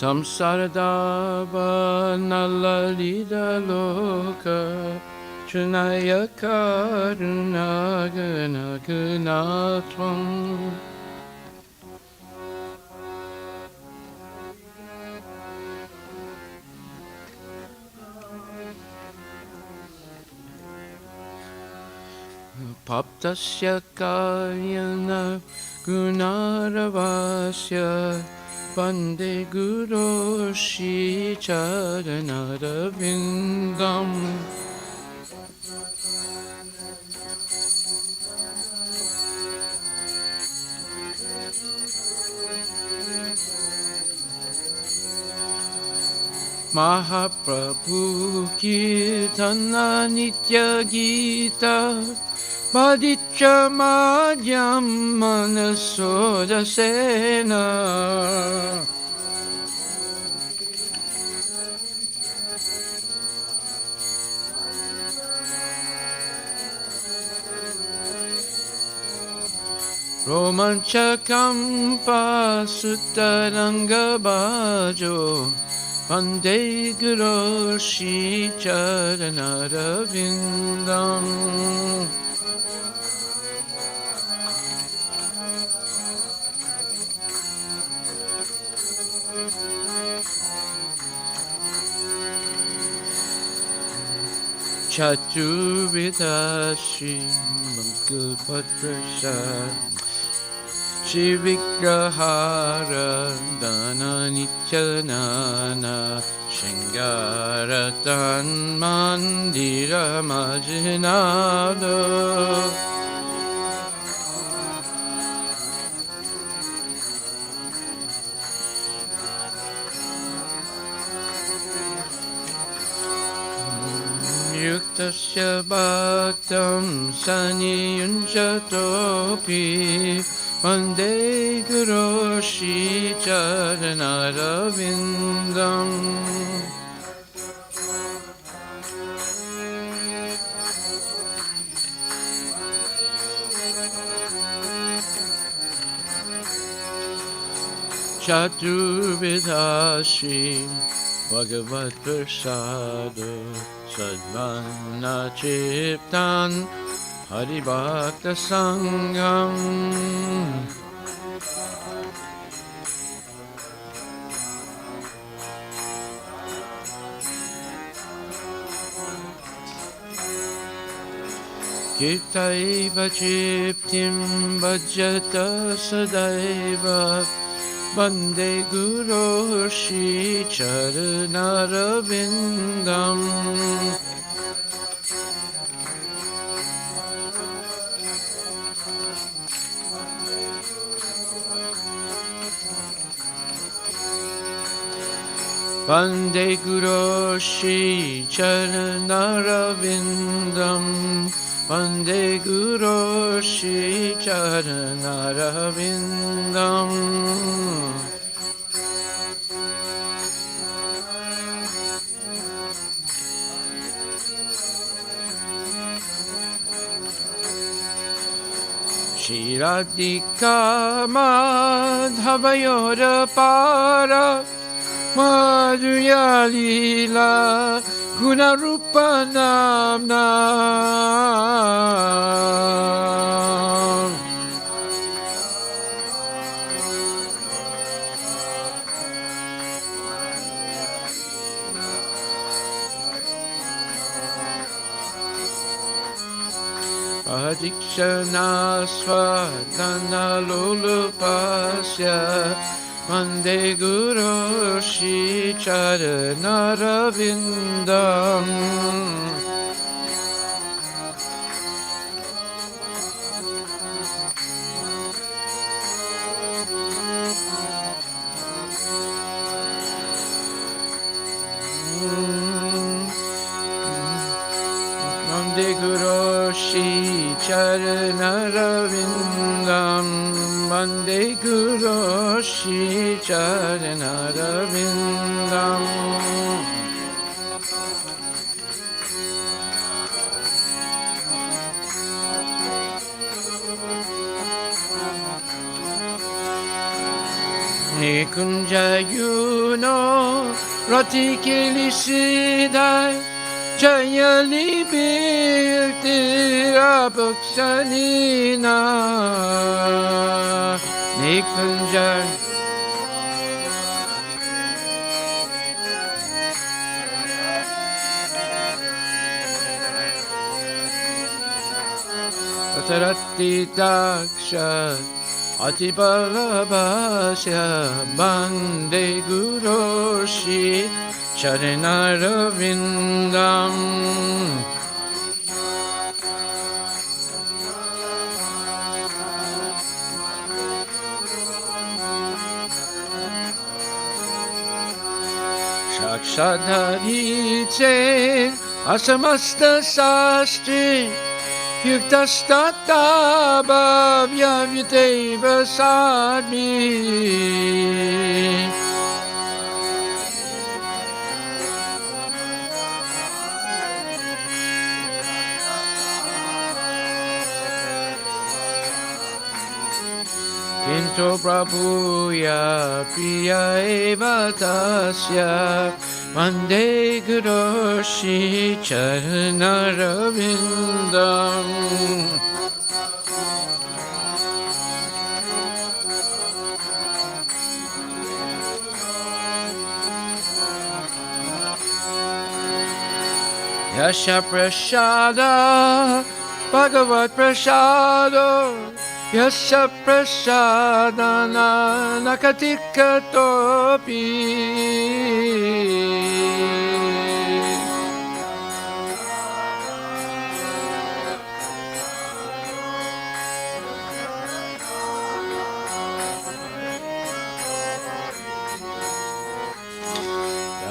Samsaradava nalalida loka Chunaya karuna gana gunatvam Paptasya kalyana gunaravasya Vande Guru Shri Charanarvindam Mahaprabhu Kirtana Nitya Gita Madhya Madhyam Manasoda Sena Romanchakam Pasutaranga Bhajo Vande Guru Shri Charanarvindam Chaturvida Shri Mangalpatrasad Shri Vigrahara Dana Nityanana Shingaratan Mandira Majinada Yuktasya bhaktam saniyunjatopi Vande Guru Shri Charanarvindam Chaturvida Shri Bhagavat Prasada Sadvana Chiptan Haribhakta Sangam Kirtaiva Chiptim Bhajata Sadaiva Vande Guru Shri Charanarvindam Vande Guru Shri Charanarvindam Vande Guru Shri Charanarvindam Shri Radhika Madhavayora Para Madhurya Lila Gunarupa Namna Adikshana Swadana Lulupasya Vande Guru Shri Charanarvindam Vande Guru Shri Charanarvindam Vande Guru Shri Charanarvindam Nikunja yuno rati kilisidai Jaya libirtira buksanina Nikunja Tatarati dakshat Atibalabhasya Bande Guroshi Charanarvindam Shakshadharite Asamasta Sastri Yuktastata bhavyaviteva sadmi Kinto prabhuya priya eva tasya Vande Guroshi Charanarvindam Yasha Prasada Bhagavat Prasado Yasha Prasadana Nakatikatopi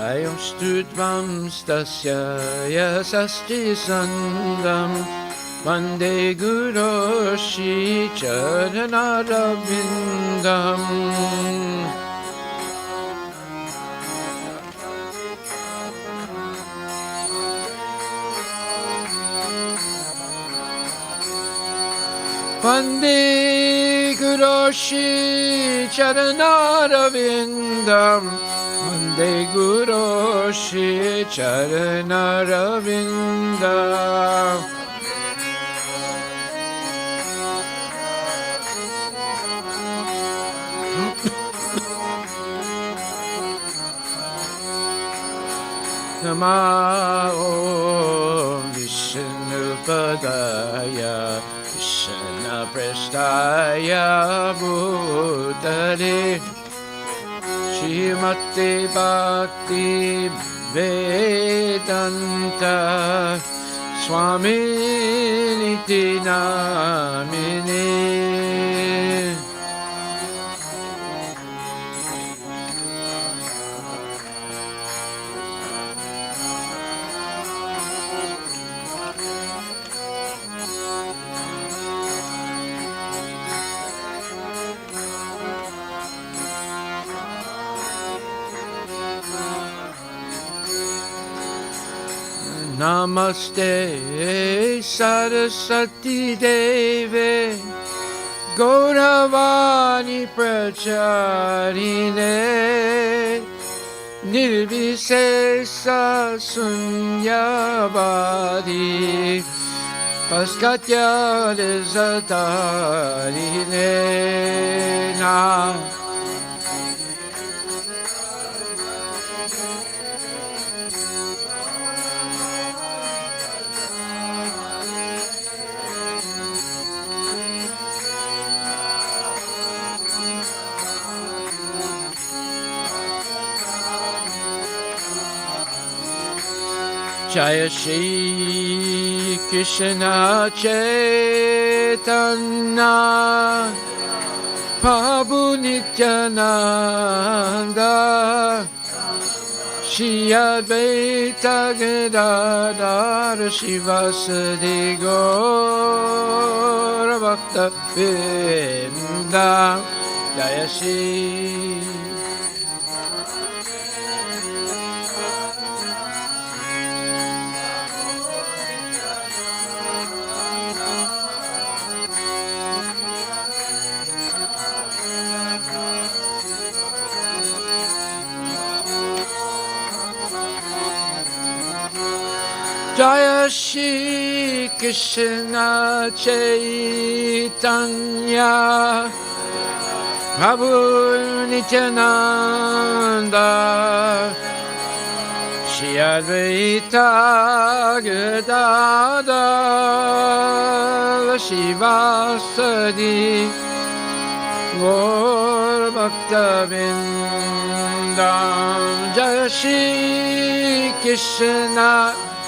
Dayam Stutvam Stasya Yasasti Sandam Vande Guroshi Charanarvindam Vande Guroshi Charanarvindam Vande Guroshi Charanarvindam Nama Om Vishnupadaya Vishna Prestaya Bhutale Shrimate Bhakti Vedanta Swami Niti Namine Namaste Saraswati Deve Gauravani Pracharine Nirvisesa Sunyavadi Paskatya Desatarine Na Jaya Shri Krishna Chaitanya Prabhu Nityananda Shri Advaita Gadadhar Shivasadi Gaura Bhakta Vrinda Jaya Shri Shri Krishna Chaitanya Prabhu Nityananda Shri Advaita Gadadhar Shivasadi Gaur Bhaktavindam Jaya Shri Krishna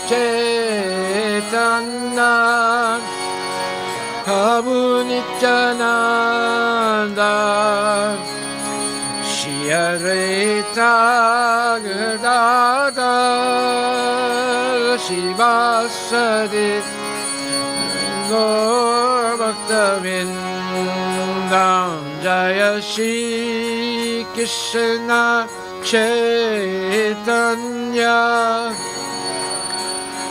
Chaitanya Prabhu Nityananda Shri Advaita Gadadhar Shivasadi Gaur Bhaktavindam Jaya Shri Krishna Chaitanya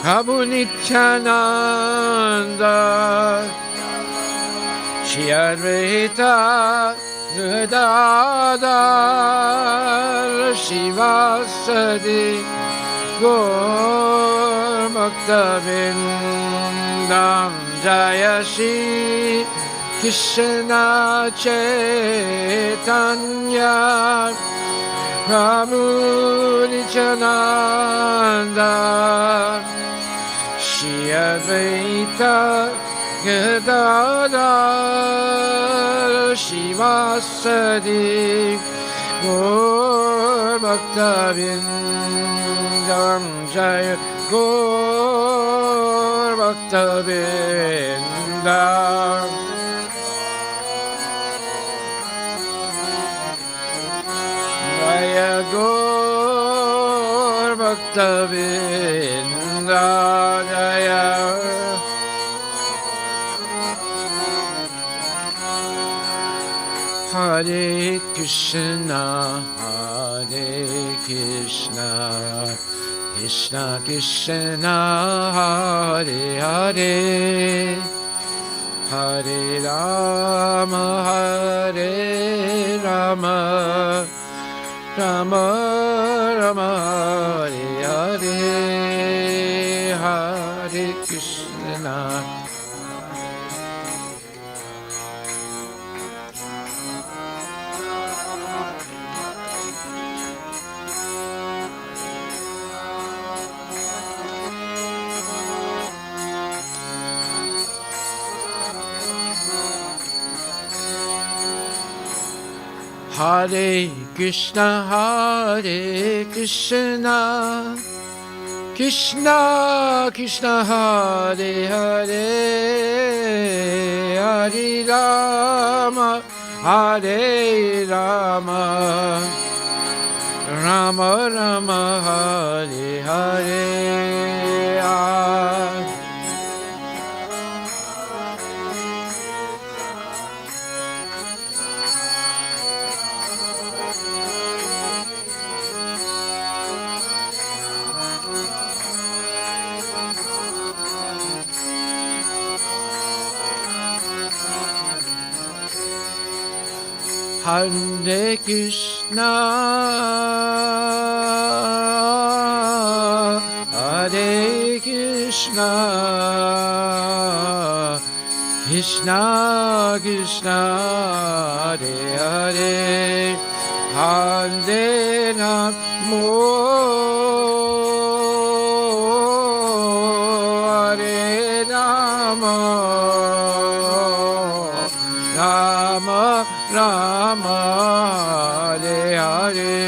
Prabhu Nityananda Shri Advaita Gadadhar Shivasadi Gaur Bhaktavindam Jaya Shri Krishna Chaitanya Prabhu Nityananda Shri Advaita Gadadhar Shivasadi Gaur Bhaktavindam Jaya Gaur Bhaktavindam Jaya Gaur Bhaktavindam Jaya Hare Krishna, Hare Krishna, Krishna Krishna, Hare Hare, Hare Rama, Hare Rama, Rama Rama, Hare Hare, Hare Krishna. Hare Krishna, Hare Krishna, Krishna Krishna, Hare Hare, Hare Rama, Hare Rama, Rama Rama, Hare Hare. Hare Krishna, Hare Krishna, Krishna Krishna, Hare Hare, Hare Rama, Hare Rama, Rama Rama, Hare Hare.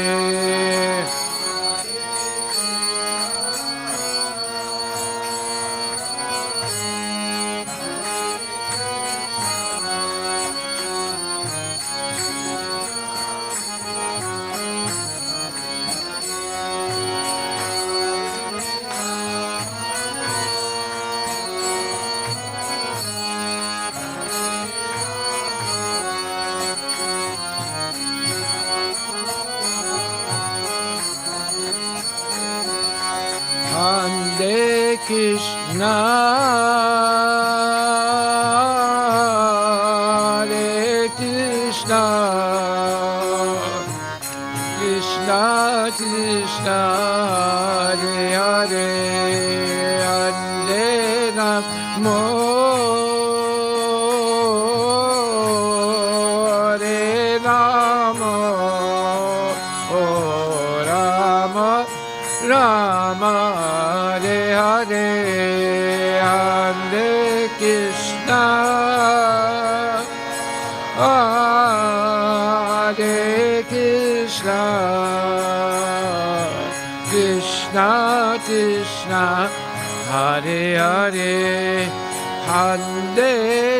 Hare Krishna, Hare Krishna, Krishna Krishna, Hare Hare, Hare Rama Hare Hare Hare Krishna Hare Krishna Krishna Krishna Hare Hare Hare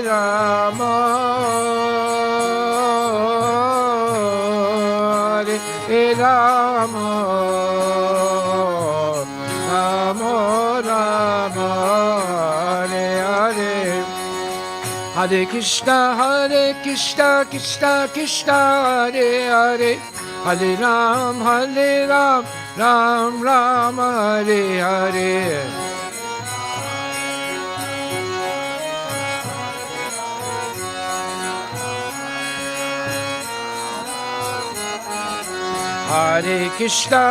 Rama Hare Rama Rama Rama Hare Hare Hare Krishna Krishna Krishna Hare Hare Hare Ram Ram Ram Hare Hare Hare Krishna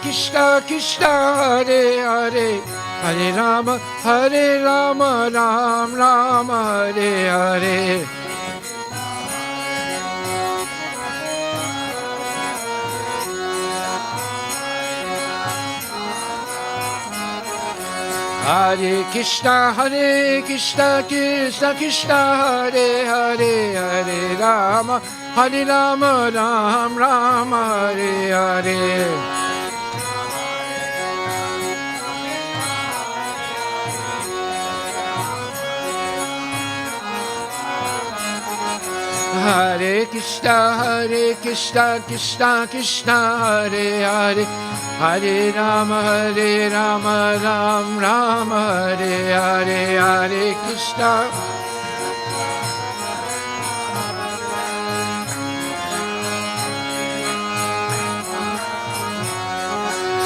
Krishna Krishna Hare Hare Hare Rama Ram Ram Hare Hare Hare Krishna Krishna Krishna Hare Hare Hare Rama Ram Ram Hare Hare Hare Krishna Krishna Krishna Hare Hare Hare Rama Ram Ram Hare Hare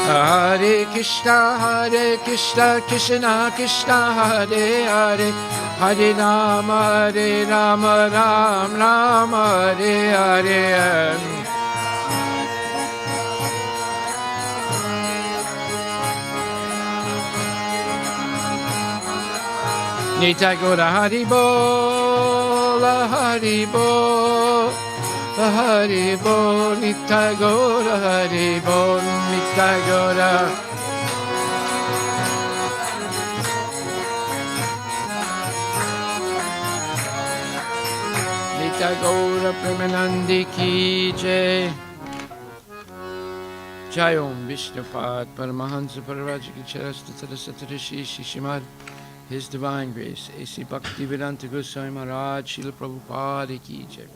Hare Krishna Hare Krishna Krishna Krishna Hare Hare Hare Rama Ram Ram Hare Hare Nitai Gaura Hari Bol Hari Bol Hari Bol Nitai Gaura Hari Bol Nitai Gaura Nitai Gaura Premanandi Ki Jai Jai Om Vishnupad Paramahansa Pararajaki Charasta Saraswati Shishimad His Divine Grace, A.C. Bhaktivedanta Goswami Maharaj, Srila Prabhupada Ki Jai.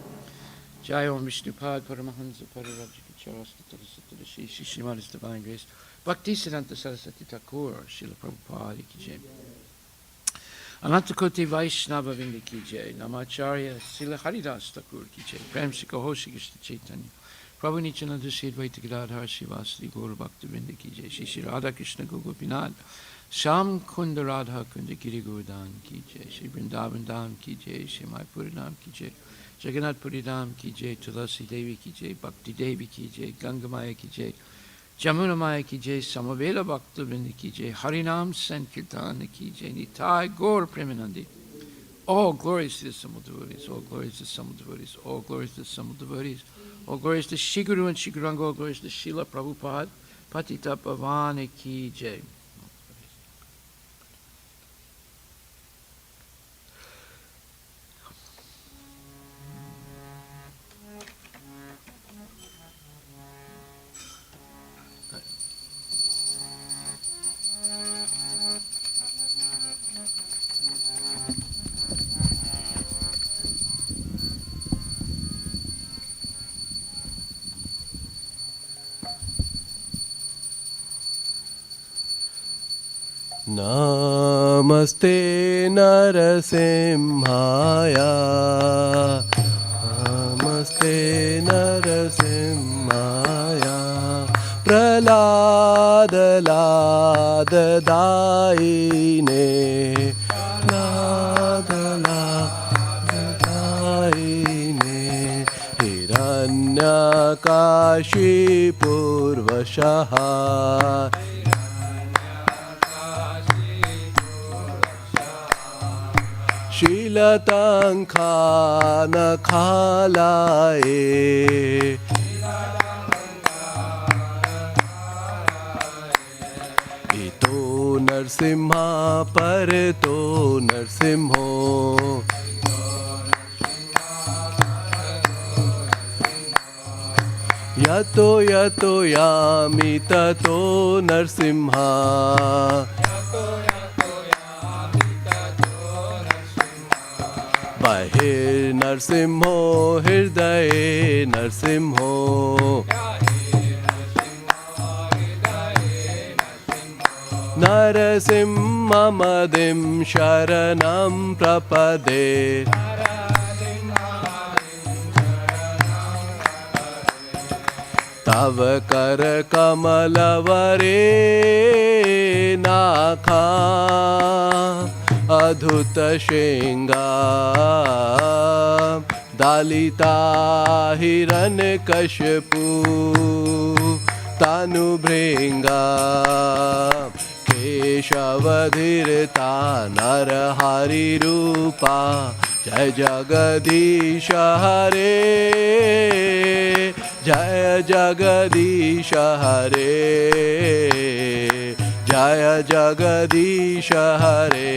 Jai Om Vishnupad Paramahansa Pararajaki Charasta Saraswati Shishimad His Divine Grace. Bhaktisiddhanta Saraswati Thakur, Srila Prabhupada Ki Jai. Anantakoti Vaishnava Vrinda Ki Jai. Namacharya Srila Haridas Thakur Ki Jai. Prem Sikahoshi Krishna Chaitanya. Prabhu Nityananda Sri Advaita Gadadhar Srivasadi Gaura Bhakta Vrinda Ki Jai. Shri Radha Krishna Gopinath Sham Kunda Radha Kunda Giri Govardhan Ki Jai. Shri Vrindavan Dham Ki Jai. Shri Maipuri Dham Ki Jai. Jagannath Puri Dham Ki Jai. Tulasi Devi Ki Jai. Bhakti Devi Ki Jai. Ganga Maya Ki Jai. Jamuna Maya Ki Jai. Samavela Bhakta Vrinda Ki Jai. Harinam Sankirtana Ki Jai. Nitai Gaur Premanandi. All glories to the Samul devotees. All glories to the Samul devotees. All glories to the Samul devotees. All glories to Shri Guru and Shri Guranga. All glories to Srila Prabhupada. Patita Pavana Ki Jai. Namaste Narasimhaya Namaste Narasimhaya Pralada Lada Daine Lada Lada Daine Hiranyakashi Purvashaha Shilatankhana khalaye Narasimha परतो नरसिंहो यतो यतो यामि ततो नरसिम्हा बहिर्नरसिंहो हृदये नरसिंहो नरसिंहमदिं शरणं प्रपदे तव करकमलवरे नाखा अधुतशृङ्गा दालिता हिरण्यकशिपु तानुभृङ्गा केशवधीरता नरहरिरूपा जय जगदीश हरे जय जगदीश हरे जय जगदीश हरे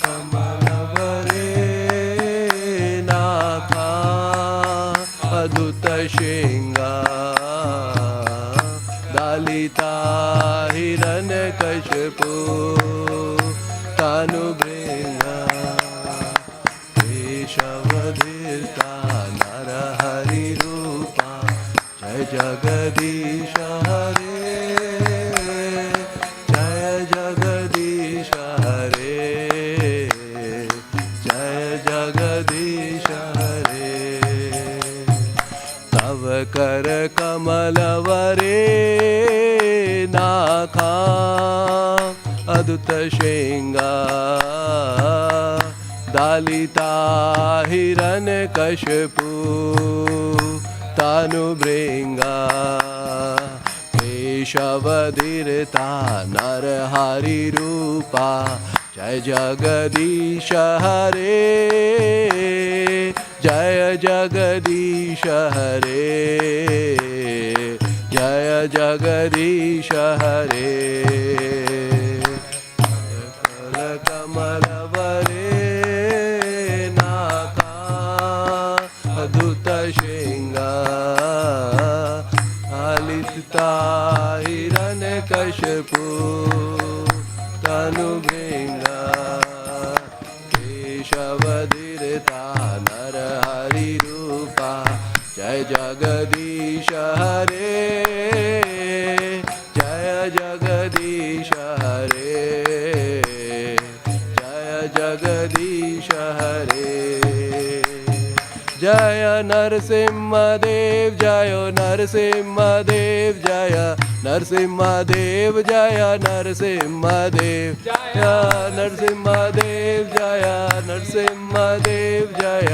कमलवरे नाखा अद्भुत शृङ्गा दालिता हिरण्यकशिपु तानुभृङ्गा केशवधीरता नरहरिरूपा जय जगदीश हरे जय जगदीश हरे जय जगदीश हरे तव कर कमलवरे नाखा अद्भुत शृङ्गा दालिता हिरण्यकशिपु तानुभृङ्गा केशवधीरता नरहरिरूपा जय जगदीश हरे जय जगदीश हरे जय जगदीश हरे कमलवरे नाका अद्भुत शृङ्गा आलिता हिरण्यकशिपु तानुभृङ्गा केशवधीरता नरहरिरूपा जय जगदीश हरे जय जगदीश हरे जय जगदीश हरे जय नरसिंहदेव जय नरसिंहदेव जय नरसिंहदेव जय नरसिंहदेव जय नरसिंहदेव जय नरसिंहदेव जय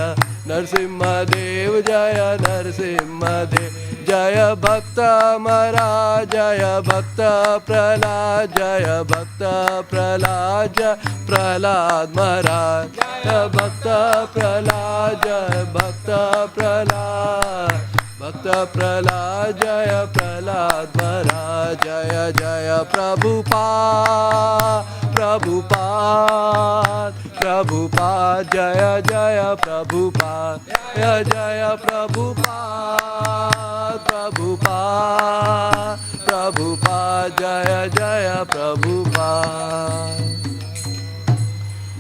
नरसिंहदेव जय नरसिंहदेव जय भक्त महाराज जय भक्त प्रहलाद जय भक्त प्रहलाद जय प्रहलाद महाराज जय भक्त प्रहलाद जय भक्त प्रहलाद भक्त प्रहलाद जय प्रहलाद महाराज जय जय प्रभुपाद प्रभुपाद प्रभुपाद जय जय प्रभुपाद जय जय प्रभुपाद प्रभुपाद प्रभुपाद जय जय प्रभुपाद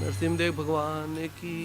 नरसिंहदेव भगवान की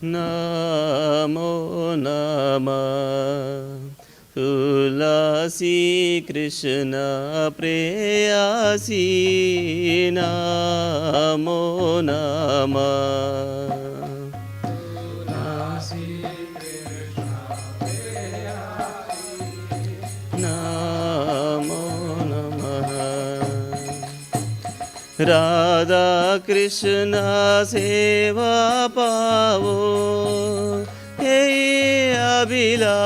नमो नमः तुलसी कृष्ण प्रेयसी नमो नमः नमो नमः राधा कृष्ण सेवा पावो हे अभिलाषी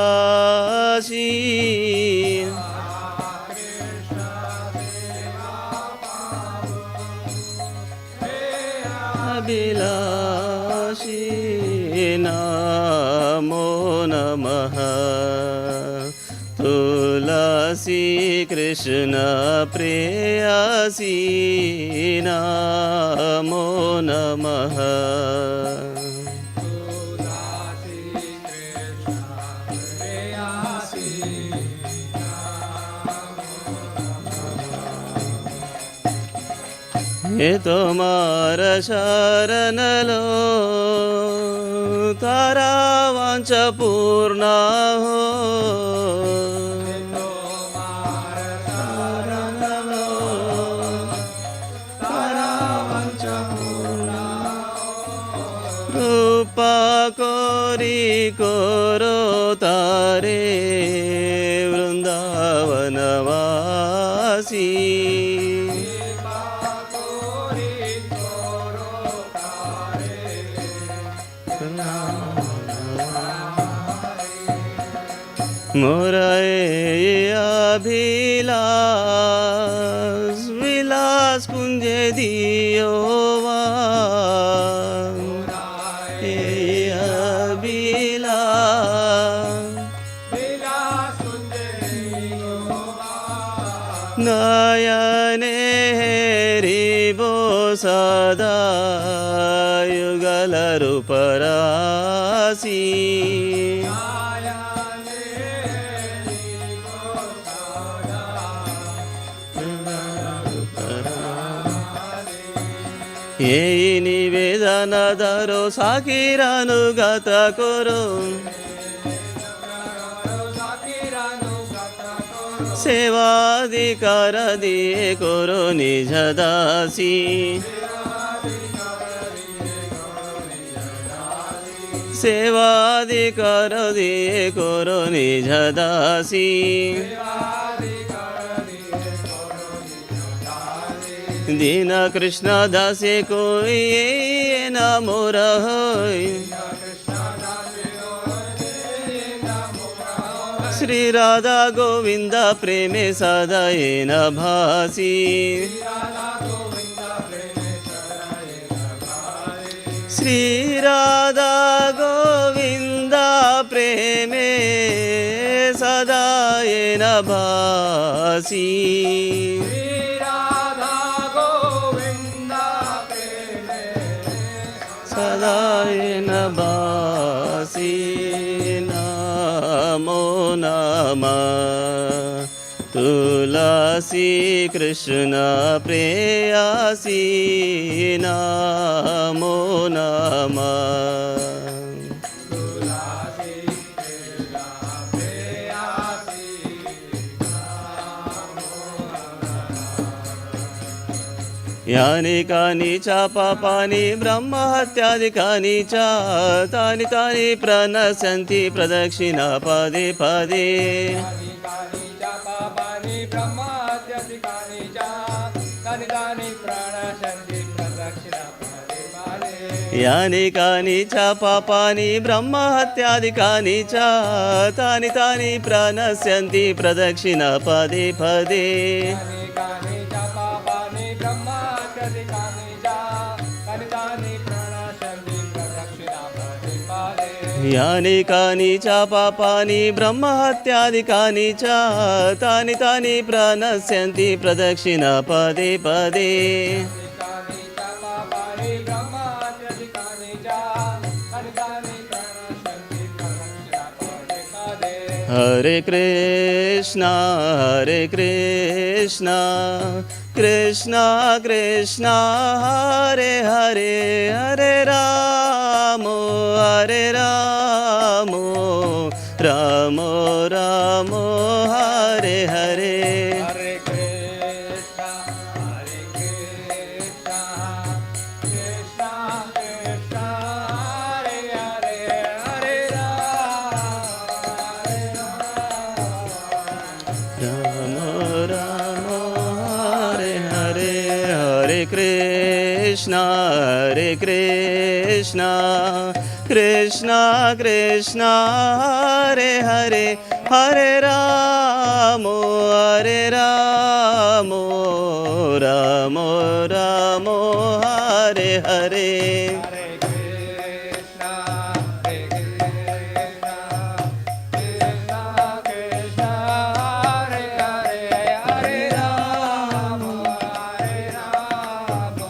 अभिलाषी नमो नमः तुलसी कृष्ण प्रेयसी नमो नमः ये तुम्हार शरणलो तारा वांछ पूर्ण हो कृपा कोरी करो तारे वृंदावनवासी मोराए अभिलाष विलास कुंजे दियो नयने हेरिबो सदा युगल रूपरासी ये निवेदन धरो साकिरानुगत करो सेवाधिकार दिए करो निज दासी सेवाधिकार दिए करो निज दासी दीन कृष्ण दासे कोई न मोर श्री राधा गोविंद प्रेमे सदा न भासी श्री राधा गोविंद प्रेमे सदा न भासी सदाय नबासी नमो नमः तुलसी कृष्ण प्रेयसी नमो नमः यानि कानि च पापानि ब्रह्महत्यादिकानि च तानि तानि प्रणश्यन्ति प्रदक्षिणा पदे पदे यानि कानि च पापानि ब्रह्महत्यादिकानि च तानि तानि प्रणश्यन्ति प्रदक्षिणा पदे पदे यानि कानि च पापानि ब्रह्महत्यादिकानि च तानि तानि प्रणश्यन्ति प्रदक्षिणा पदे पदे हरे Krishna Krishna Krishna Hare Hare Hare Ram Ramo, Hare Ramo, Ramo Ramo, Hare Hare. Hare Krishna, Hare Krishna, Krishna Krishna, Hare Hare, Hare Ramo Ramo, Hare Hare, Hare Krishna, Hare Krishna, Krishna Krishna, Hare Hare, Hare Ramo, Hare Ramo, Ramo Ramo, Hare Hare. Hare Krishna, Hare Krishna, Krishna Krishna, Hare Hare, Hare Rama, Hare Rama,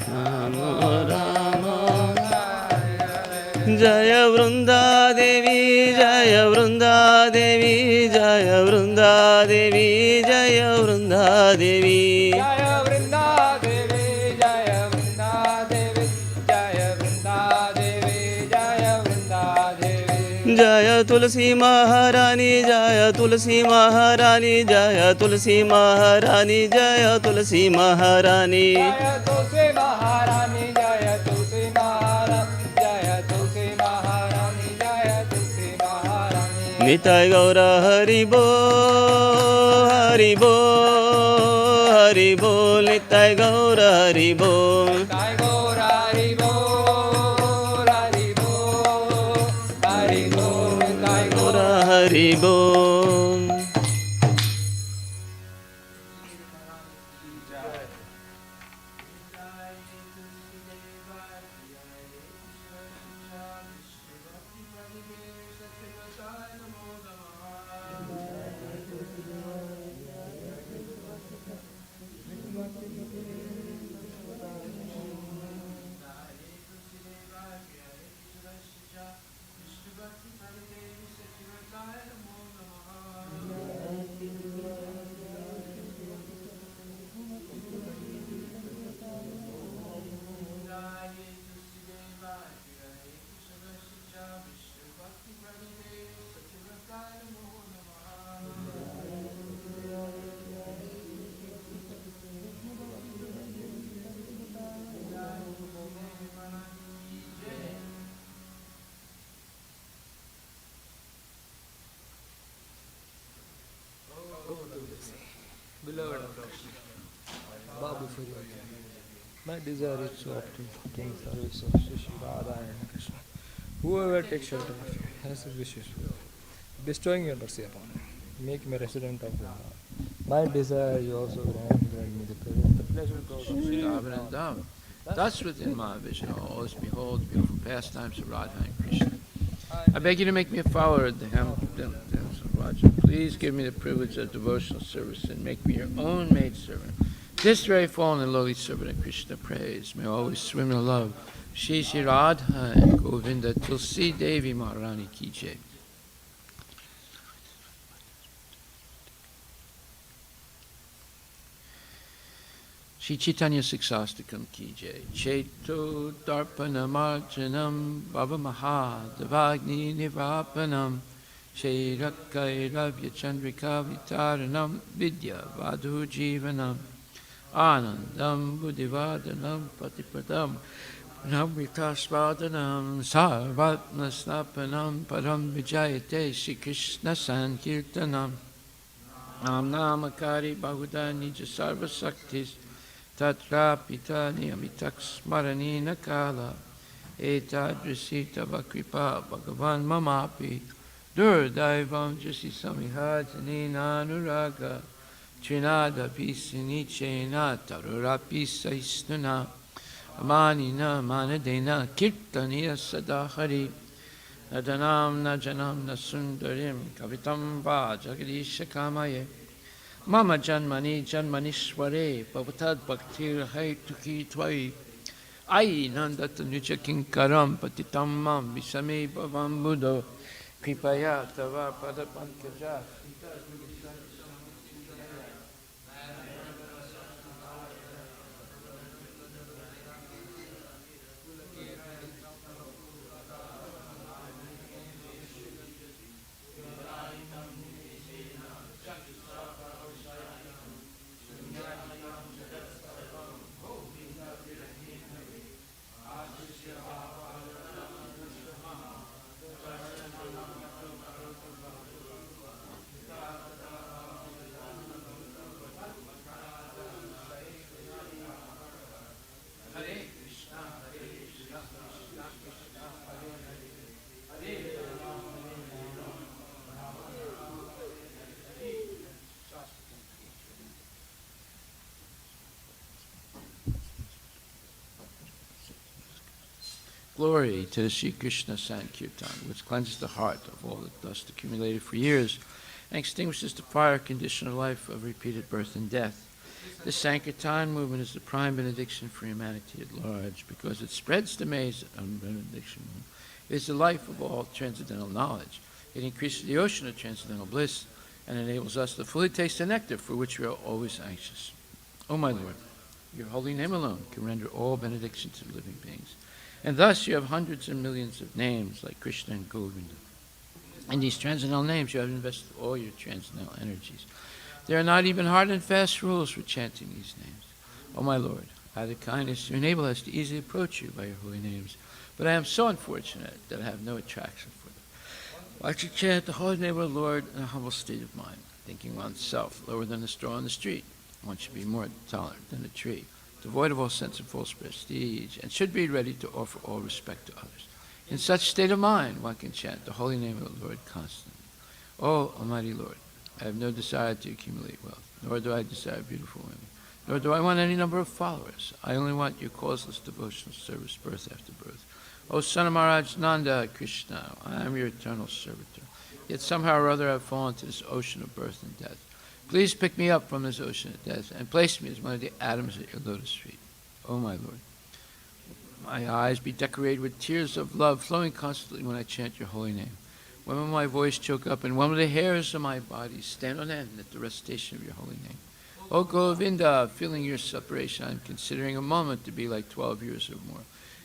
Ramo Ramo. Hare Hare. Jaya Vrunda Devi, Jaya Vrunda Devi, Jaya Vrunda Devi, Jaya Vrunda Devi. Jaya Vrinda Devi, Jaya Vrinda Devi, Jaya Vrinda Devi, Jaya Vrinda Devi. Jaya Tulsi Maharani, Jaya Tulsi Maharani, Jaya Tulsi Maharani, Jaya Tulsi Maharani. Jaya Tulsi Maharani, Jaya Tulsi Maharani, Jaya Tulsi Maharani, Jaya Tulsi Maharani. Nitai Gaura Hari Bol, Hari Bol, Hari Bol, Nitai Gaura Hari Bol. Jai Gaur Hari Bol, Hari Bol, Hari Bol, Jai Gaur. Gaura Hari Bol. Beloved of Krishna, Babu for your my desire is to obtain King service of Sri Sri Radha and Krishna. Whoever takes shelter of you has his wishes fulfilled, bestowing your mercy upon him. Make me resident of your heart. My desire you also grant me the pleasure of Sri Vrindam. Thus within my vision, I always behold beautiful pastimes of Radha and Krishna. I beg you to make me a follower of the hymns of Raja. Please give me the privilege of devotional service and make me your own maidservant. This very fallen and lowly servant of Krishna praise may always swim in love. Shri Shri Radha and Govinda Tulsi Devi Maharani Ki Jai. Shri Chaitanya Siksastakam Ki Jai. Cheto Darpanamarjanam Bhava Mahadavagni Nivapanam Shri Rakairavya Chandrika Vitaranam Vidya Vadhu Jivanam Anandam Buddhivadanam Patipadam Namitasvadanam Sarvatma Snapanam Param Vijayate Shri Krishna Sankirtanam Nam Namakari Bahuda Nija Sarva Saktis Tatra Pitani Amitaks Maranina Kala Etadrisita Vakripa Bhagavan Mamapi Durdaivam Jasi Samihajanina Anuraga Trinada Pisinichena Tarurapisa Isnuna Amanina Manadena Kirtaniya Sadahari Nadanam Najanam Nasundarim Kavitam Va Jagadisha Kamaye Mama Janmani Janmanishware Bhavatad Bhaktir Haituki Twai Ai Nandata Nucha Kinkaram Patitam Mam Visame Bhavam Buddho Kripaya Tava Padapankaja Glory to the Sri Krishna Sankirtan, which cleanses the heart of all the dust accumulated for years and extinguishes the fire conditioned life of repeated birth and death. The Sankirtan movement is the prime benediction for humanity at large because it spreads the maze of benediction. It is the life of all transcendental knowledge. It increases the ocean of transcendental bliss and enables us to fully taste the nectar for which we are always anxious. O my Lord, your holy name alone can render all benediction to living beings. And thus you have hundreds and millions of names like Krishna and Govinda. In these transcendental names you have invested all your transcendental energies. There are not even hard and fast rules for chanting these names. O my Lord, I have the kindness to enable us to easily approach you by your holy names, but I am so unfortunate that I have no attraction for them. One should chant the holy name of the Lord in a humble state of mind, thinking oneself lower than the straw on the street. One should be more tolerant than a tree, devoid of all sense of false prestige, and should be ready to offer all respect to others. In such state of mind, one can chant the holy name of the Lord constantly. O Almighty Lord, I have no desire to accumulate wealth, nor do I desire beautiful women, nor do I want any number of followers. I only want your causeless devotional service, birth after birth. O son of Maharaj Nanda Krishna, I am your eternal servitor. Yet somehow or other I have fallen to this ocean of birth and death. Please pick me up from this ocean of death and place me as one of the atoms at your lotus feet. O my Lord, my eyes be decorated with tears of love flowing constantly when I chant your holy name. When will my voice choke up and when will the hairs of my body stand on end at the recitation of your holy name? O Govinda, feeling your separation, I am considering a moment to be like 12 years or more.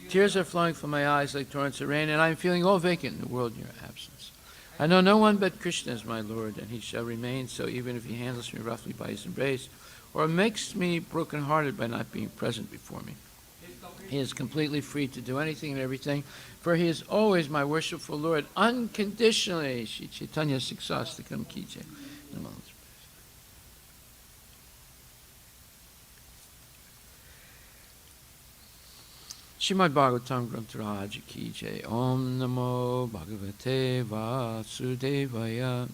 Tears are flowing from my eyes like torrents of rain, and I am feeling all vacant in the world in your absence. I know no one but Krishna as my Lord, and he shall remain so even if he handles me roughly by his embrace, or makes me broken-hearted by not being present before me. He is completely free to do anything and everything, for he is always my worshipful Lord, unconditionally. Shri Chaitanya Siksastakam Ki Jai. Srimad Bhagavatam Grantaraj Ki Jai. Om Namo Bhagavate Vasudevaya.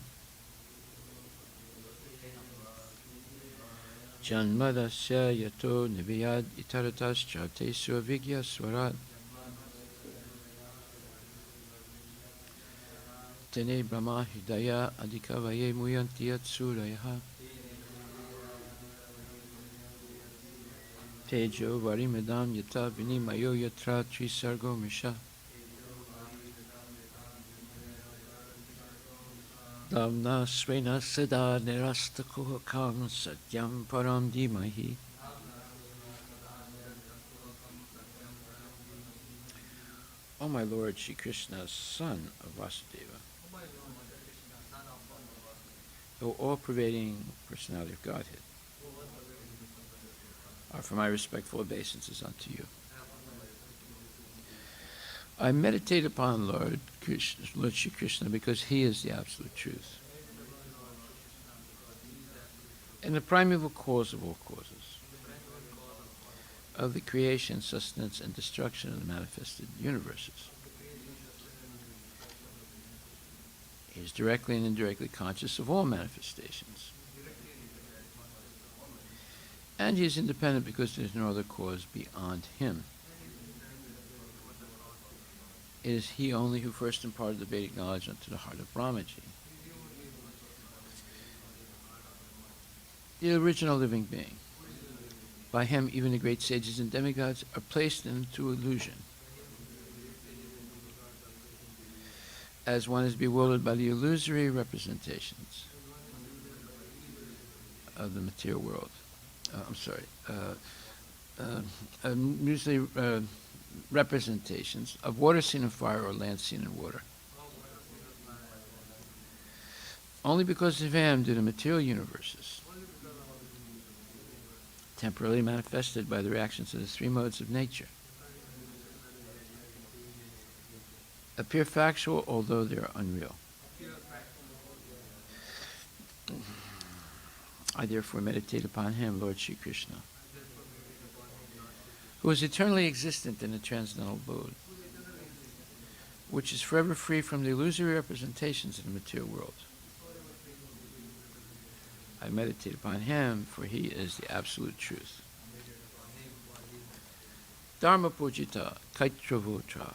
Janmadasya yato niviyad itaratas chate suvigya swarat. Tene brahma hidaya adikavaye muyantiyat surayaha. Tejo varimedam yata vinimayo yatra trisargo misha. Damna svena sada nirastakuhakam satyam param dimahi. O my Lord Shri Krishna, son of Vasudeva, O all-pervading personality of Godhead, offer my respectful obeisances unto you. I meditate upon Lord Shri Krishna because he is the absolute truth and the primeval cause of all causes, of the creation, sustenance, and destruction of the manifested universes. He is directly and indirectly conscious of all manifestations. And he is independent because there is no other cause beyond him. It is he only who first imparted the Vedic knowledge unto the heart of Brahmaji, the original living being. By him, even the great sages and demigods are placed into illusion, as one is bewildered by the illusory representations of the material world. Usually representations of water seen in fire or land seen in water. Only because of him do the material universes, temporarily manifested by the reactions of the three modes of nature, appear factual although they are unreal. I therefore meditate upon him, Lord Shri Krishna, who is eternally existent in the transcendental abode, which is forever free from the illusory representations of the material world. I meditate upon him, for he is the absolute truth. Dharma Pujita Kaitravotra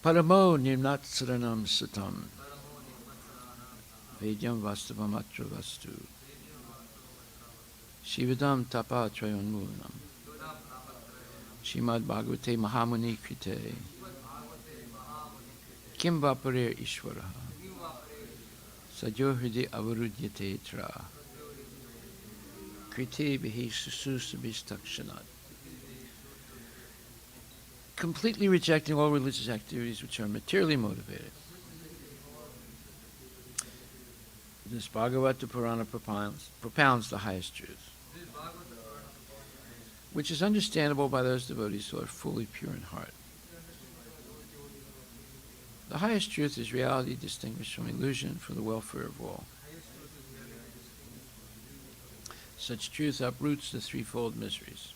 Paramo Nimnatsaranam Satam Vedyam Vastavamatra Vastu Shivadam Tapa Trayonmulanam Shimad Bhagavate Mahamuni Krite Kim Vaparir Ishvaraha Sajohridi Avarudyate Tra Krite Bihi Sususabhistakshanat. Completely rejecting all religious activities which are materially motivated. This Bhagavata Purana propounds the highest truth, which is understandable by those devotees who are fully pure in heart. The highest truth is reality distinguished from illusion for the welfare of all. Such truth uproots the threefold miseries.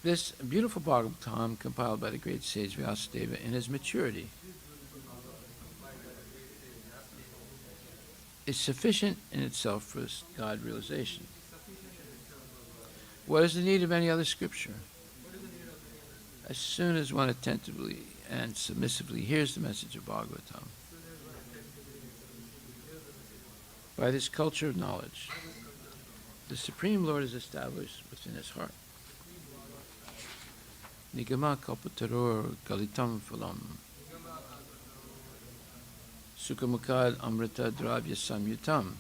This beautiful Bhagavatam, compiled by the great sage Vyasadeva in his maturity, is sufficient in itself for God realization. What is the need of any other scripture? As soon as one attentively and submissively hears the message of Bhagavatam, by this culture of knowledge, the Supreme Lord is established within his heart. Nigama kalpataror galitam phalam Sukhamukad amrita dravya samyutam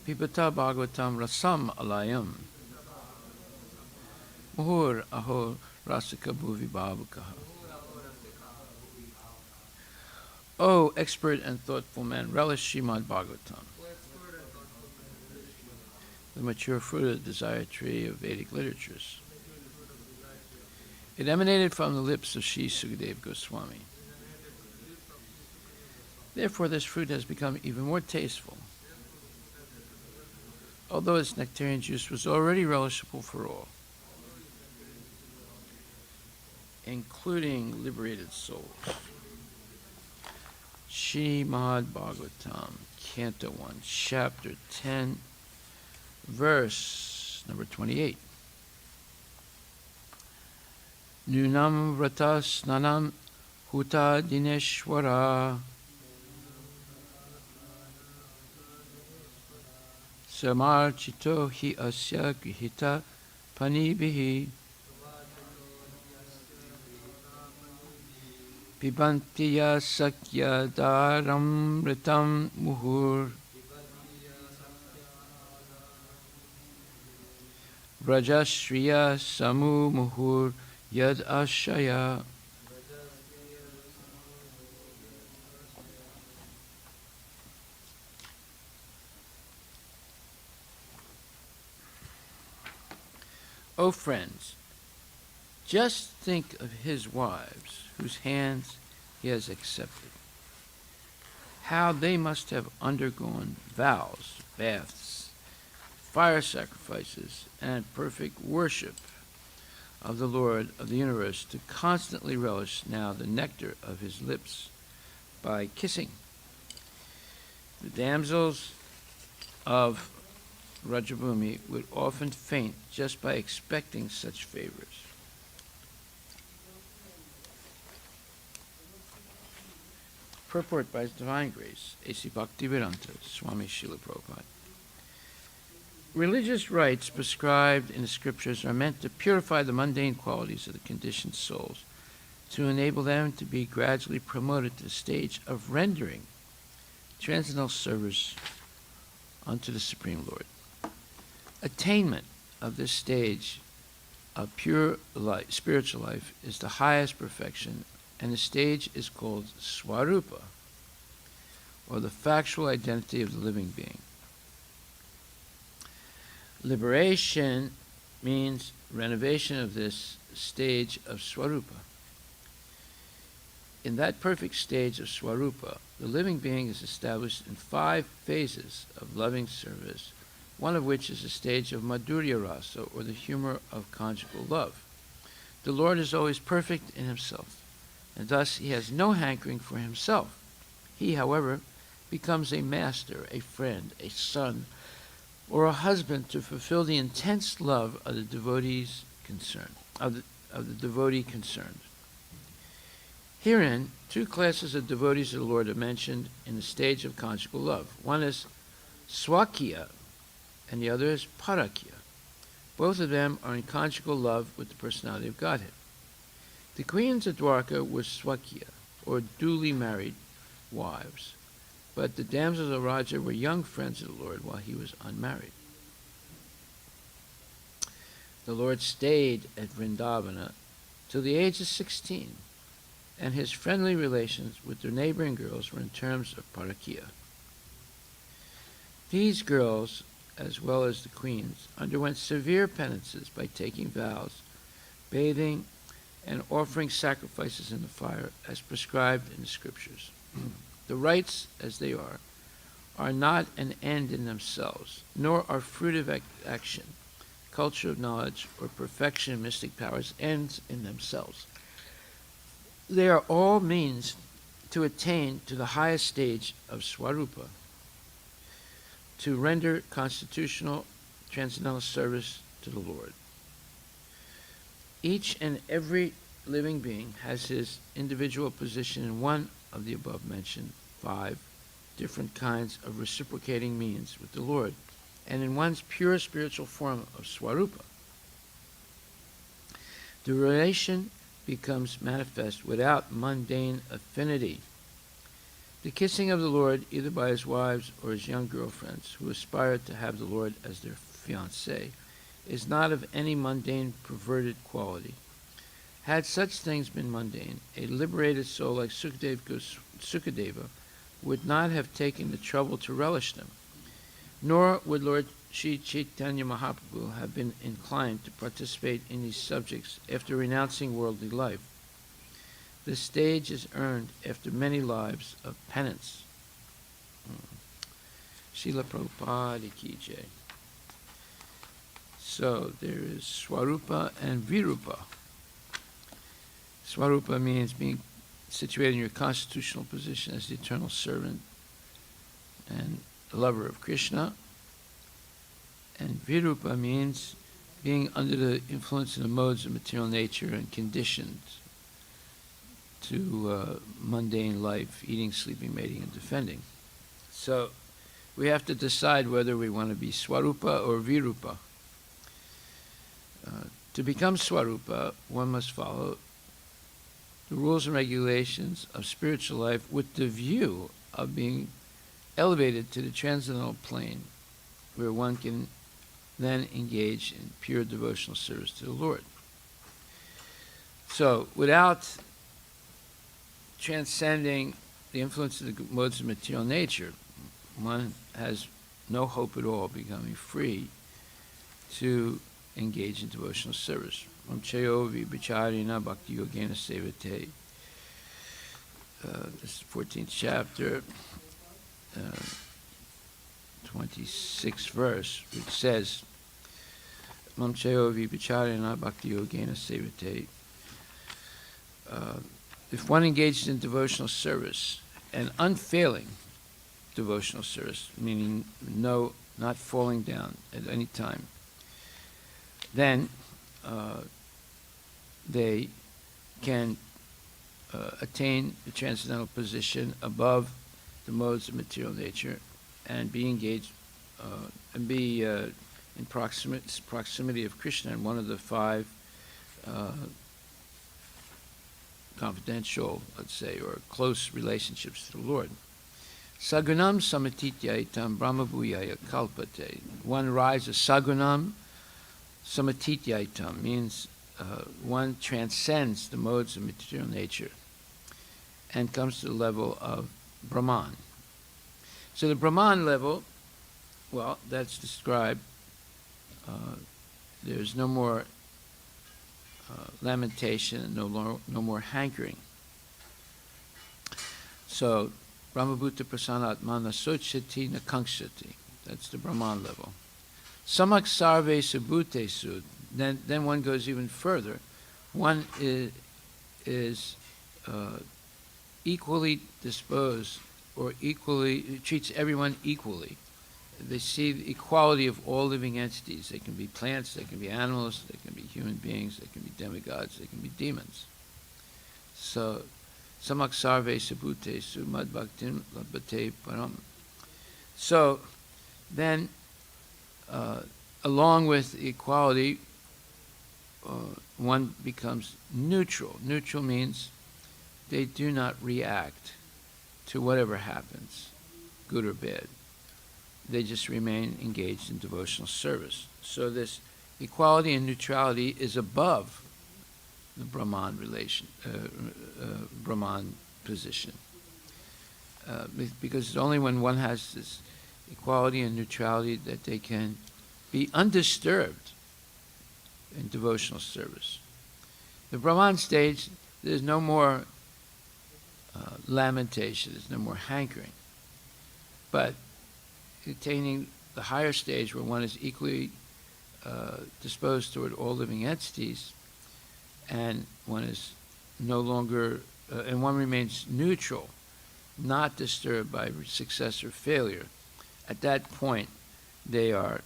Pipata bhagavatam rasam alayam Muhur aho rasika bhuvi bhavakaha. O expert and thoughtful man, relish Srimad Bhagavatam, the mature fruit of the desire tree of Vedic literatures. It emanated from the lips of Sri Sukadeva Goswami. Therefore, this fruit has become even more tasteful, although its nectarian juice was already relishable for all, including liberated souls. Srimad Bhagavatam, Canto 1, Chapter 10, verse number 28. Nunam vratas nanam huta dineshwara samarchito hi asya grihita panibihi pibantiya sakya daram ritam muhur vrajashriya samu muhur yad ashaya. O friends, just think of his wives whose hands he has accepted. How they must have undergone vows, baths, fire sacrifices, and perfect worship of the Lord of the universe to constantly relish now the nectar of his lips by kissing. The damsels of Rajabhumi would often faint just by expecting such favors. Purport by His Divine Grace, A.C. Bhaktivedanta Swami Srila Prabhupada. Religious rites prescribed in the scriptures are meant to purify the mundane qualities of the conditioned souls, to enable them to be gradually promoted to the stage of rendering transcendental service unto the Supreme Lord. Attainment of this stage of pure life, spiritual life is the highest perfection, and the stage is called Swarupa, or the factual identity of the living being. Liberation means renovation of this stage of Swarupa. In that perfect stage of Swarupa, the living being is established in 5 phases of loving service, one of which is a stage of Madhurya Rasa, or the humor of conjugal love. The Lord is always perfect in himself, and thus he has no hankering for himself. He, however, becomes a master, a friend, a son, or a husband to fulfill the intense love of the devotees concerned, of of the devotee concerned. Herein, two classes of devotees of the Lord are mentioned in the stage of conjugal love. One is Swakya, and the other is Parakya. Both of them are in conjugal love with the personality of Godhead. The queens of Dwarka were Swakya, or duly married wives, but the damsels of Raja were young friends of the Lord while he was unmarried. The Lord stayed at Vrindavana till the age of 16, and his friendly relations with their neighboring girls were in terms of Parakya. These girls, as well as the queens, underwent severe penances by taking vows, bathing, and offering sacrifices in the fire as prescribed in the scriptures. The rites, as they are not an end in themselves, nor are fruit of action, culture of knowledge, or perfection of mystic powers ends in themselves. They are all means to attain to the highest stage of Swarupa, to render constitutional transcendental service to the Lord. Each and every living being has his individual position in one of the above-mentioned 5 different kinds of reciprocating means with the Lord, and in one's pure spiritual form of Swarupa. The relation becomes manifest without mundane affinity. The kissing of the Lord, either by his wives or his young girlfriends who aspire to have the Lord as their fiancé, is not of any mundane, perverted quality. Had such things been mundane, a liberated soul like Sukadeva would not have taken the trouble to relish them, nor would Lord Sri Chaitanya Mahaprabhu have been inclined to participate in these subjects after renouncing worldly life. This stage is earned after many lives of penance. Srila Prabhupada ki jai. So there is Swarupa and Virupa. Swarupa means being situated in your constitutional position as the eternal servant and lover of Krishna. And Virupa means being under the influence of the modes of material nature and conditioned to mundane life, eating, sleeping, mating, and defending. So we have to decide whether we want to be Swarupa or Virupa. To become Swarupa, one must follow the rules and regulations of spiritual life with the view of being elevated to the transcendental plane, where one can then engage in pure devotional service to the Lord. So, without transcending the influence of the modes of material nature, one has no hope at all of becoming free to engage in devotional service. Mamchayovi Bicharina Bhakti Yogena Sevate. This is the 14th chapter, 26th verse, which says, Mamchayovi Bicharina Bhakti Yogena Sevate. If one engaged in devotional service, and unfailing devotional service, meaning not falling down at any time, then they can attain the transcendental position above the modes of material nature and be engaged and be in proximity of Krishna in one of the 5 confidential, let's say, or close relationships to the Lord. Sagunam samatityaitam brahmabhuyaya kalpate. One rises, sagunam samatityaitam means one transcends the modes of material nature and comes to the level of Brahman. So the Brahman level, well, that's described. There's no more lamentation, no more hankering. So, Brahmabhuta prasanatmana sochati nakankshati. That's the Brahman level. Samak sarve subhutesu. Then one goes even further. One is equally disposed, or equally treats everyone equally they see the equality of all living entities. They can be plants, they can be animals, they can be human beings, they can be demigods, they can be demons. So, samak sarve sabute sumad bhaktim labate param. So, then, along with equality, one becomes neutral. Neutral means they do not react to whatever happens, good or bad. They just remain engaged in devotional service. So this equality and neutrality is above the Brahman Brahman position. Because it's only when one has this equality and neutrality that they can be undisturbed in devotional service. The Brahman stage, there's no more lamentation, there's no more hankering. But attaining the higher stage where one is equally disposed toward all living entities, and one is no longer, and one remains neutral, not disturbed by success or failure. At that point, they are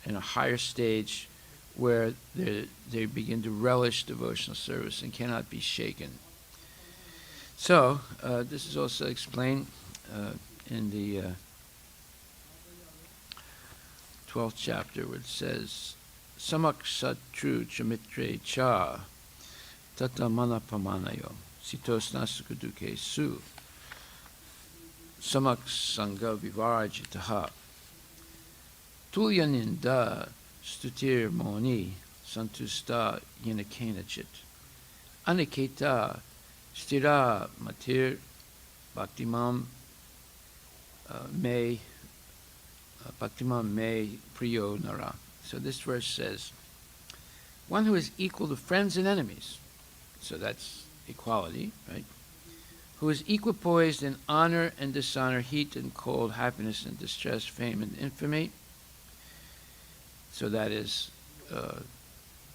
in a higher stage where they begin to relish devotional service and cannot be shaken. So, this is also explained in the 12th chapter, where it says, Samak satru chamitre cha tata mana pamanayo sitos nasukuduke su samak sangha vivarajitaha tulyaninda stutir moni santusta yinakenachit aniketa stira matir bhaktimam me Bhaktiman me priyo nara. So this verse says, one who is equal to friends and enemies, so that's equality, right? Who is equipoised in honor and dishonor, heat and cold, happiness and distress, fame and infamy. So that is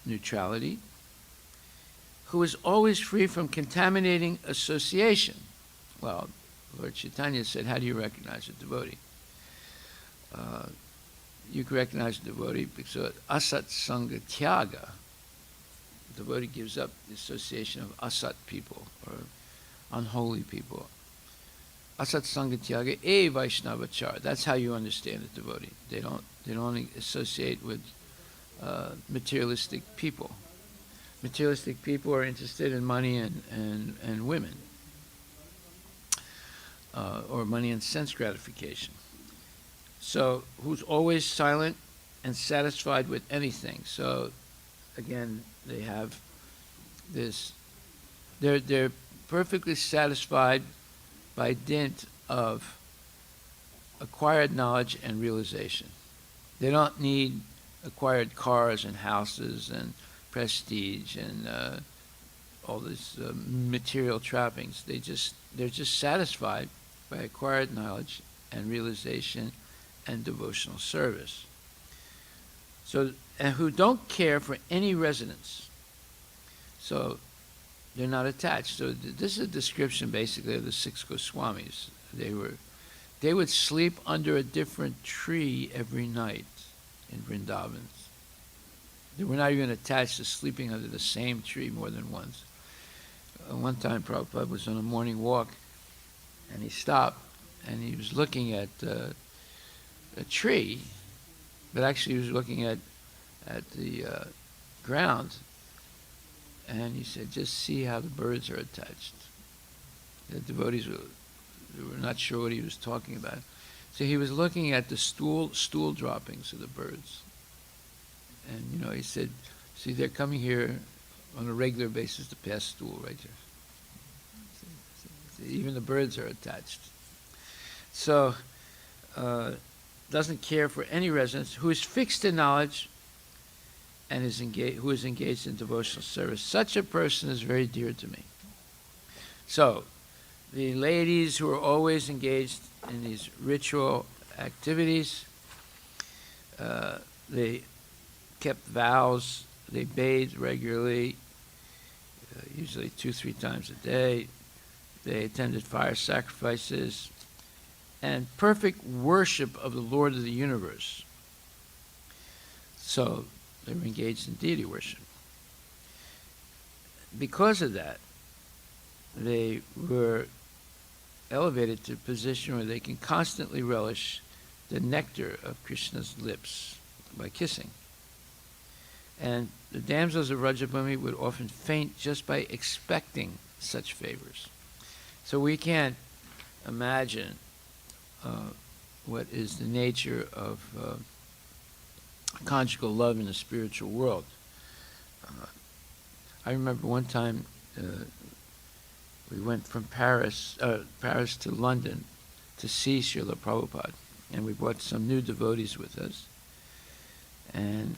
neutrality. Who is always free from contaminating association. Well, Lord Chaitanya said, how do you recognize a devotee? You can recognize the devotee because asat sangha tyaga. The devotee gives up the association of asat people or unholy people. Asat sangha tyaga e vaishnavachar. That's how you understand a devotee. They don't associate with materialistic people. Materialistic people are interested in money and women, or money and sense gratification. So, who's always silent and satisfied with anything. So, again, they have this, they're perfectly satisfied by dint of acquired knowledge and realization. They don't need acquired cars and houses and prestige and all these material trappings. They're just satisfied by acquired knowledge and realization and devotional service. So, and who don't care for any residence. So, they're not attached. So, this is a description basically of the 6 Goswamis. They would sleep under a different tree every night in Vrindavan. They were not even attached to sleeping under the same tree more than once. One time, Prabhupada was on a morning walk, and he stopped, and he was looking at a tree, but actually he was looking at the ground, and he said, just see how the birds are attached. The devotees were not sure what he was talking about. So he was looking at the stool droppings of the birds. And, he said, see, they're coming here on a regular basis to pass stool right here. See, even the birds are attached. So, doesn't care for any residence, who is fixed in knowledge and who is engaged in devotional service. Such a person is very dear to me. So, the ladies who are always engaged in these ritual activities, they kept vows, they bathed regularly, usually 2-3 times a day. They attended fire sacrifices, and perfect worship of the Lord of the universe. So they were engaged in deity worship. Because of that, they were elevated to a position where they can constantly relish the nectar of Krishna's lips by kissing. And the damsels of Rajabhumi would often faint just by expecting such favors. So we can't imagine what is the nature of conjugal love in the spiritual world. I remember one time we went from Paris to London to see Srila Prabhupada, and we brought some new devotees with us. And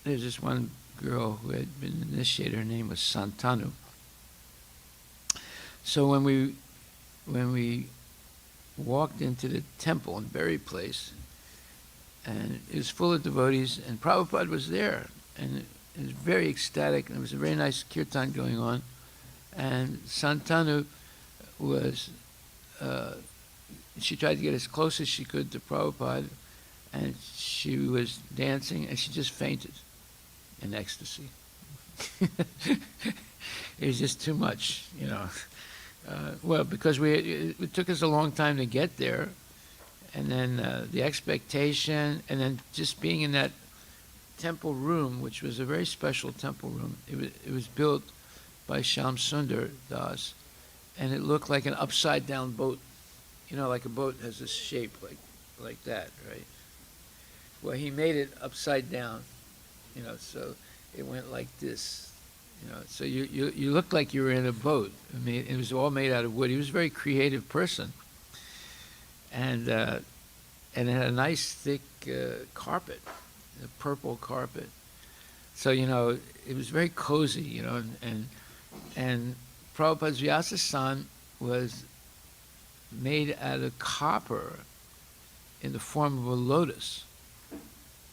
there's this one girl who had been initiated. Her name was Santanu. So when we walked into the temple in Berry Place, and it was full of devotees, and Prabhupada was there, and it was very ecstatic, and there was a very nice kirtan going on, and Santanu was, she tried to get as close as she could to Prabhupada, and she was dancing, and she just fainted in ecstasy. It was just too much, you know. Well, because it took us a long time to get there, and then the expectation, and then just being in that temple room, which was a very special temple room. It was built by Shyam Sundar Das, and it looked like an upside-down boat. You know, like a boat has this shape, like that, right? Well, he made it upside down, you know, so it went like this, you know. So you looked like you were in a boat. I mean, it was all made out of wood. He was a very creative person, and it had a nice thick carpet, a purple carpet. So, you know, it was very cozy, you know, and Prabhupada's Vyasasan was made out of copper in the form of a lotus.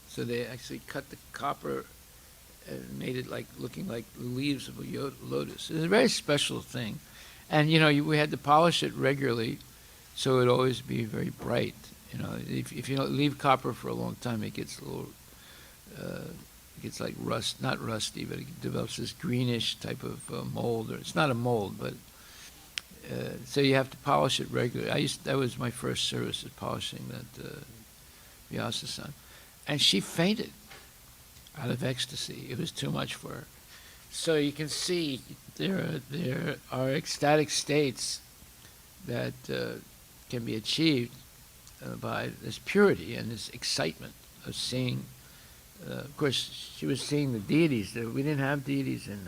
So they actually cut the copper and made it like looking like the leaves of a lotus. It was a very special thing. And, you know, we had to polish it regularly so it would always be very bright. You know, if you don't leave copper for a long time, it gets a little, it gets like rust, not rusty, but it develops this greenish type of mold. Or it's not a mold, but so you have to polish it regularly. That was my first service, is polishing that Vyasasan. And she fainted out of ecstasy. It was too much for her. So you can see there are ecstatic states that can be achieved by this purity and this excitement of seeing. Of course, she was seeing the deities. We didn't have deities in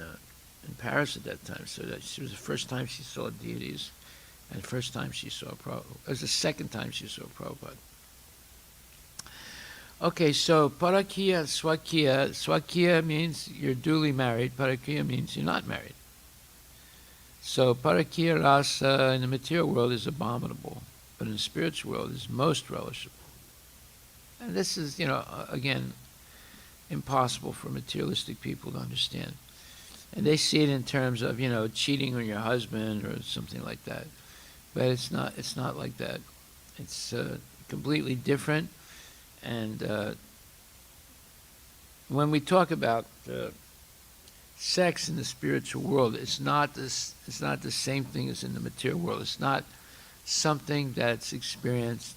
Paris at that time, so that she was the first time she saw deities, and the first time she saw Prabhupada. It was the second time she saw Prabhupada. Okay, so Parakiya, Swakiya. Swakiya means you're duly married. Parakiya means you're not married. So Parakiya rasa in the material world is abominable, but in the spiritual world is most relishable. And this is, you know, again, impossible for materialistic people to understand. And they see it in terms of, you know, cheating on your husband or something like that. But it's not like that. It's completely different. And when we talk about sex in the spiritual world, it's not the same thing as in the material world. It's not something that's experienced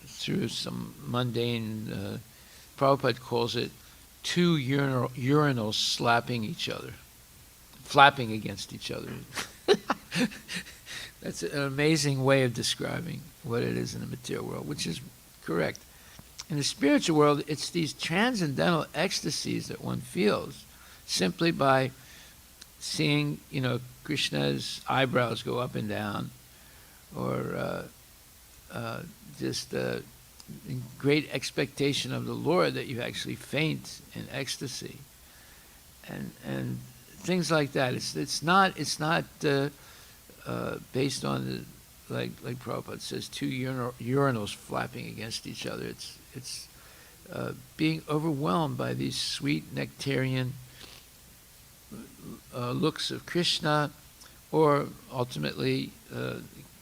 through some mundane. Prabhupada calls it two urinals slapping each other, flapping against each other. That's an amazing way of describing what it is in the material world, which is correct. In the spiritual world, it's these transcendental ecstasies that one feels simply by seeing, you know, Krishna's eyebrows go up and down, or just in great expectation of the Lord that you actually faint in ecstasy, and things like that. It's not based on the, like Prabhupada says, two urinals flapping against each other. It's being overwhelmed by these sweet nectarian looks of Krishna, or ultimately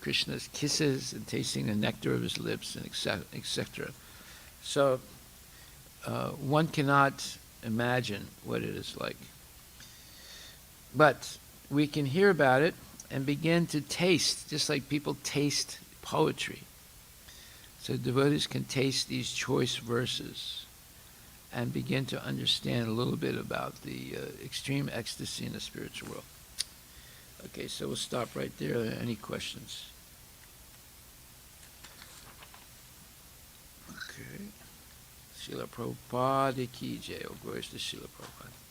Krishna's kisses and tasting the nectar of his lips, and etc. So one cannot imagine what it is like. But we can hear about it and begin to taste, just like people taste poetry. So devotees can taste these choice verses and begin to understand a little bit about the extreme ecstasy in the spiritual world. Okay, so we'll stop right there. Are there any questions? Okay. Srila Prabhupada ki jai. Oh, glories to Srila Prabhupada.